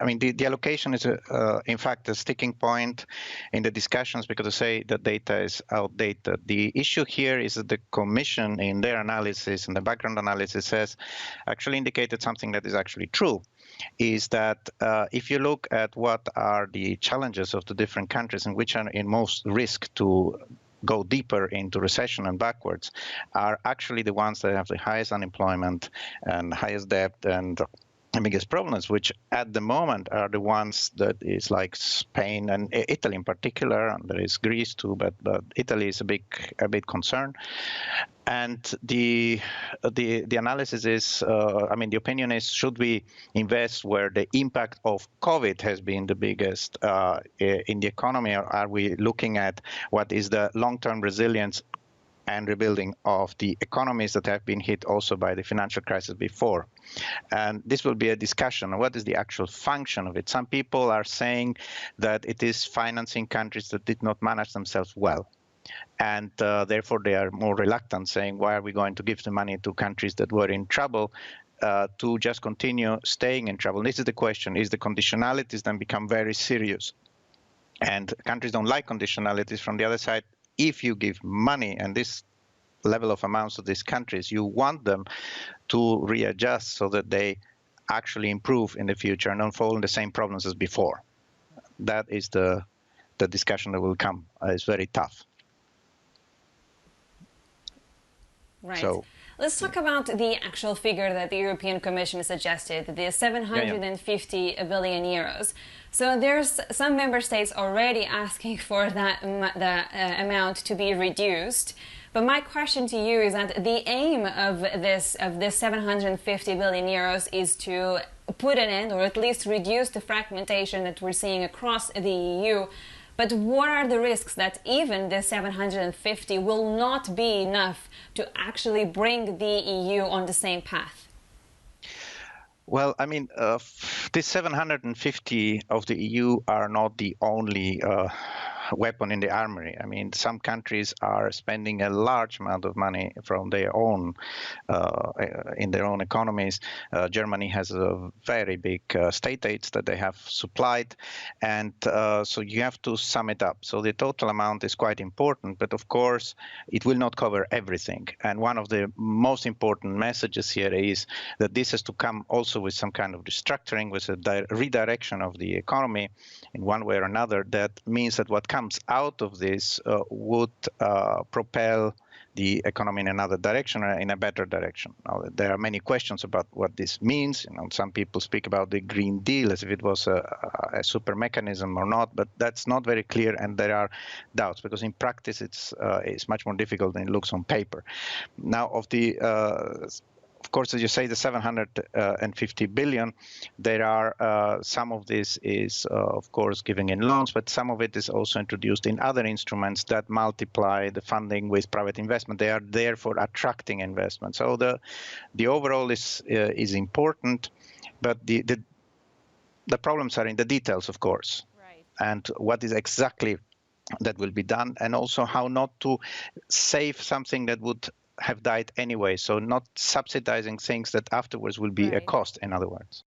I mean, the allocation is, in fact, a sticking point in the discussions because they say the data is outdated. The issue here is that the Commission, in their analysis and the background analysis, has actually indicated something that is actually true, is that if you look at what are the challenges of the different countries and which are in most risk to go deeper into recession and backwards, are actually the ones that have the highest unemployment and highest debt and biggest problems, which at the moment are the ones that is like Spain and Italy in particular, and there is Greece too, but Italy is a big concern. And the analysis is, I mean, the opinion is, should we invest where the impact of COVID has been the biggest in the economy, or are we looking at what is the long-term resilience and rebuilding of the economies that have been hit also by the financial crisis before? And this will be a discussion on what is the actual function of it. Some people are saying that it is financing countries that did not manage themselves well. And therefore, they are more reluctant, saying, why are we going to give the money to countries that were in trouble to just continue staying in trouble? And this is the question. Is the conditionalities then become very serious? And countries don't like conditionalities. From the other side, if you give money and this level of amounts to these countries, you want them to readjust so that they actually improve in the future and don't fall in the same problems as before. That is the discussion that will come. It's very tough. Right. So, let's talk about the actual figure that the European Commission suggested, the 750 billion euros. So there's some member states already asking for that amount to be reduced. But my question to you is that the aim of this 750 billion euros is to put an end, or at least reduce the fragmentation that we're seeing across the EU. But what are the risks that even the 750 will not be enough to actually bring the EU on the same path? Well, I mean, this 750 of the EU are not the only weapon in the armory. I mean, some countries are spending a large amount of money from their own, in their own economies. Germany has a very big state aids that they have supplied. And so you have to sum it up. So the total amount is quite important, but of course, it will not cover everything. And one of the most important messages here is that this has to come also with some kind of restructuring, with a redirection of the economy in one way or another. That means that what comes out of this would propel the economy in another direction, or in a better direction. Now, there are many questions about what this means. You know, some people speak about the Green Deal as if it was a super mechanism or not, but that's not very clear, and there are doubts because in practice it's much more difficult than it looks on paper. Now, of course, as you say, the 750 billion, there are some of this is, of course, giving in loans, but some of it is also introduced in other instruments that multiply the funding with private investment. They are there for attracting investment. So the overall is important, but the problems are in the details, of course, Right. and what is exactly that will be done, and also how not to save something that would have died anyway. So not subsidizing things that afterwards will be a Right. cost, in other words.